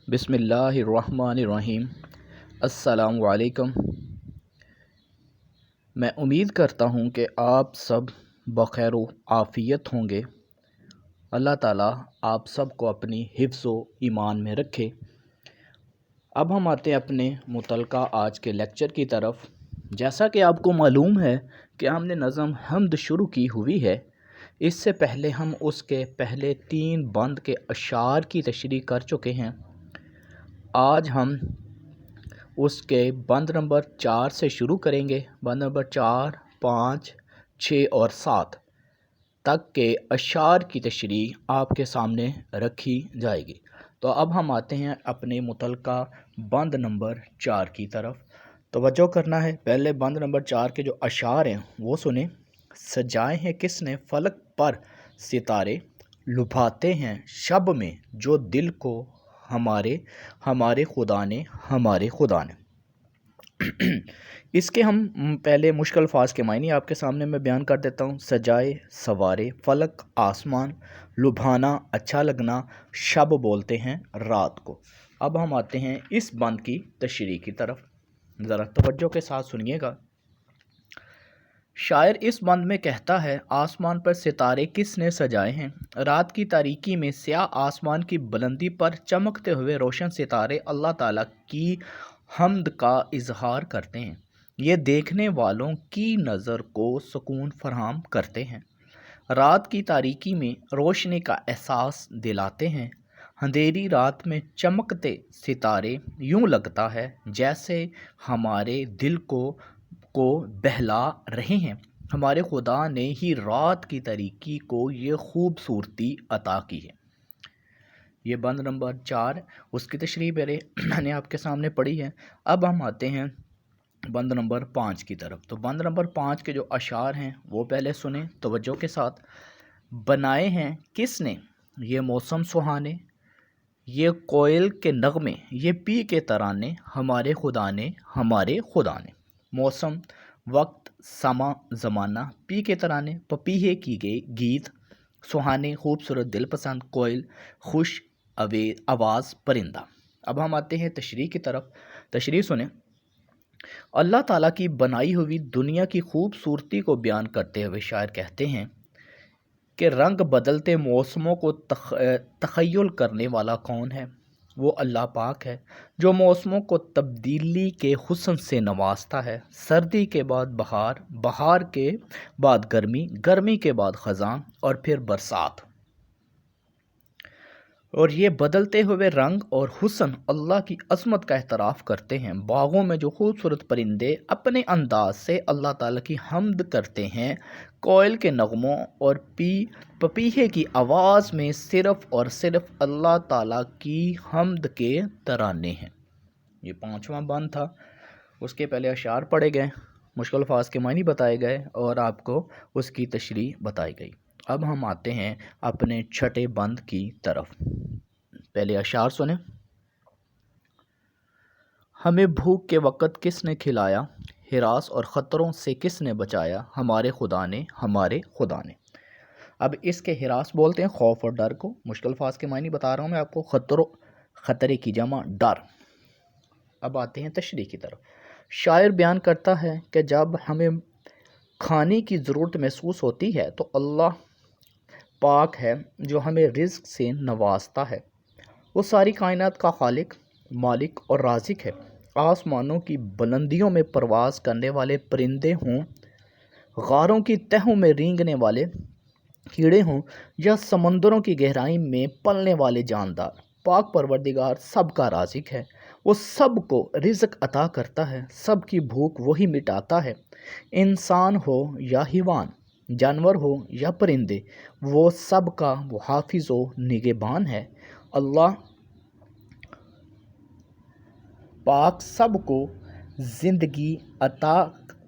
بسم اللہ الرحمن الرحیم۔ السلام علیکم۔ میں امید کرتا ہوں کہ آپ سب بخیر و عافیت ہوں گے۔ اللہ تعالیٰ آپ سب کو اپنی حفظ و ایمان میں رکھے۔ اب ہم آتے ہیں اپنے متعلقہ آج کے لیکچر کی طرف۔ جیسا کہ آپ کو معلوم ہے کہ ہم نے نظم حمد شروع کی ہوئی ہے۔ اس سے پہلے ہم اس کے پہلے 3 بند کے اشعار کی تشریح کر چکے ہیں۔ آج ہم اس کے بند نمبر 4 سے شروع کریں گے۔ بند نمبر 4، 5، 6 اور 7 تک کے اشعار کی تشریح آپ کے سامنے رکھی جائے گی۔ تو اب ہم آتے ہیں اپنے متعلقہ بند نمبر 4 کی طرف۔ توجہ کرنا ہے، پہلے بند نمبر 4 کے جو اشعار ہیں وہ سنیں۔ سجائے ہیں کس نے فلک پر ستارے، لبھاتے ہیں شب میں جو دل کو ہمارے خدا نے۔ اس کے ہم پہلے مشکل الفاظ کے معنی آپ کے سامنے میں بیان کر دیتا ہوں۔ سجائے، سوارے، فلک آسمان، لبھانا اچھا لگنا، شب بولتے ہیں رات کو۔ اب ہم آتے ہیں اس بند کی تشریح کی طرف، ذرا توجہ کے ساتھ سنیے گا۔ شاعر اس بند میں کہتا ہے، آسمان پر ستارے کس نے سجائے ہیں؟ رات کی تاریکی میں سیاہ آسمان کی بلندی پر چمکتے ہوئے روشن ستارے اللہ تعالیٰ کی حمد کا اظہار کرتے ہیں۔ یہ دیکھنے والوں کی نظر کو سکون فراہم کرتے ہیں، رات کی تاریکی میں روشنی کا احساس دلاتے ہیں۔ اندھیری رات میں چمکتے ستارے یوں لگتا ہے جیسے ہمارے دل کو بہلا رہے ہیں۔ ہمارے خدا نے ہی رات کی تاریکی کو یہ خوبصورتی عطا کی ہے۔ یہ بند نمبر 4، اس کی تشریح میں نے آپ کے سامنے پڑھی ہے۔ اب ہم آتے ہیں بند نمبر 5 کی طرف۔ تو بند نمبر 5 کے جو اشعار ہیں وہ پہلے سنیں توجہ کے ساتھ۔ بنائے ہیں کس نے یہ موسم سہانے، یہ کوئل کے نغمے، یہ پی کے ترانے، ہمارے خدا نے۔ موسم، وقت، سما، زمانہ، پی کے ترانے، پپیہے کی گیت، سہانے خوبصورت دل پسند، کوئل خوش آواز پرندہ۔ اب ہم آتے ہیں تشریح کی طرف، تشریح سنیں۔ اللہ تعالیٰ کی بنائی ہوئی دنیا کی خوبصورتی کو بیان کرتے ہوئے شاعر کہتے ہیں کہ رنگ بدلتے موسموں کو تخیل کرنے والا کون ہے؟ وہ اللہ پاک ہے جو موسموں کو تبدیلی کے حسن سے نوازتا ہے۔ سردی کے بعد بہار، بہار کے بعد گرمی، گرمی کے بعد خزاں اور پھر برسات۔ اور یہ بدلتے ہوئے رنگ اور حسن اللہ کی عظمت کا اعتراف کرتے ہیں۔ باغوں میں جو خوبصورت پرندے اپنے انداز سے اللہ تعالیٰ کی حمد کرتے ہیں، کوئل کے نغموں اور پپیہے کی آواز میں صرف اور صرف اللہ تعالیٰ کی حمد کے ترانے ہیں۔ یہ 5واں بند تھا، اس کے پہلے اشعار پڑھے گئے، مشکل الفاظ کے معنی بتائے گئے اور آپ کو اس کی تشریح بتائی گئی۔ اب ہم آتے ہیں اپنے چھٹے بند کی طرف۔ پہلے اشعار سنیں۔ ہمیں بھوک کے وقت کس نے کھلایا، ہراس اور خطروں سے کس نے بچایا، ہمارے خدا نے۔ اب اس کے ہراس بولتے ہیں خوف اور ڈر کو، مشکل الفاظ کے معنی بتا رہا ہوں میں آپ کو، خطرے کی جمع ڈر۔ اب آتے ہیں تشریح کی طرف۔ شاعر بیان کرتا ہے کہ جب ہمیں کھانے کی ضرورت محسوس ہوتی ہے تو اللہ پاک ہے جو ہمیں رزق سے نوازتا ہے۔ وہ ساری کائنات کا خالق، مالک اور رازق ہے۔ آسمانوں کی بلندیوں میں پرواز کرنے والے پرندے ہوں، غاروں کی تہوں میں رینگنے والے کیڑے ہوں یا سمندروں کی گہرائی میں پلنے والے جاندار، پاک پروردگار سب کا رازق ہے۔ وہ سب کو رزق عطا کرتا ہے، سب کی بھوک وہی مٹاتا ہے۔ انسان ہو یا حیوان، جانور ہو یا پرندے، وہ سب کا وہ حافظ و نگہبان ہے۔ اللہ پاک سب کو زندگی عطا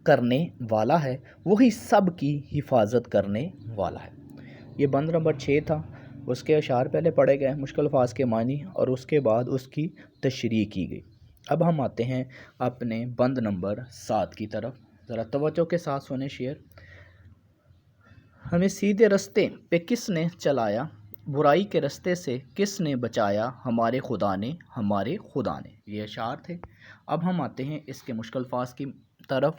کرنے والا ہے، وہی سب کی حفاظت کرنے والا ہے۔ یہ بند نمبر 6 تھا، اس کے اشعار پہلے پڑھے گئے، مشکل الفاظ کے معنی اور اس کے بعد اس کی تشریح کی گئی۔ اب ہم آتے ہیں اپنے بند نمبر 7 کی طرف، ذرا توجہ کے ساتھ سنیں شعر۔ ہمیں سیدھے رستے پہ کس نے چلایا، برائی کے رستے سے کس نے بچایا؟ ہمارے خدا نے، ہمارے خدا نے۔ یہ اشعار تھے۔ اب ہم آتے ہیں اس کے مشکل الفاظ کی طرف۔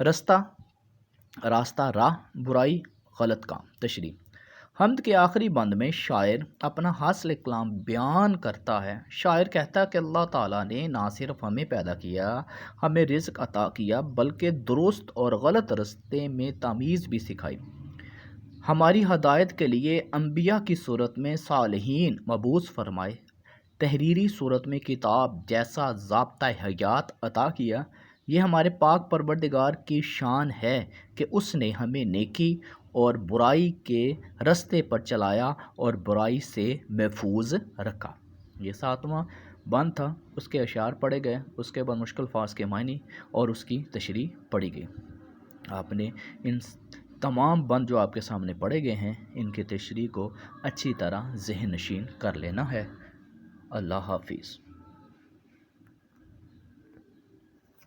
راستہ، راہ، برائی، غلط کام۔ تشریح: حمد کے آخری بند میں شاعر اپنا حاصل کلام بیان کرتا ہے۔ شاعر کہتا ہے کہ اللہ تعالیٰ نے نہ صرف ہمیں پیدا کیا، ہمیں رزق عطا کیا، بلکہ درست اور غلط رستے میں تمیز بھی سکھائی۔ ہماری ہدایت کے لیے انبیاء کی صورت میں صالحین مبعوث فرمائے، تحریری صورت میں کتاب جیسا ضابطۂ حیات عطا کیا۔ یہ ہمارے پاک پروردگار کی شان ہے کہ اس نے ہمیں نیکی اور برائی کے رستے پر چلایا اور برائی سے محفوظ رکھا۔ یہ 7واں بند تھا، اس کے اشعار پڑھے گئے، اس کے بعد مشکل الفاظ کے معنی اور اس کی تشریح پڑھی گئی۔ آپ نے ان تمام بند جو آپ کے سامنے پڑھے گئے ہیں، ان کی تشریح کو اچھی طرح ذہن نشین کر لینا ہے۔ اللہ حافظ۔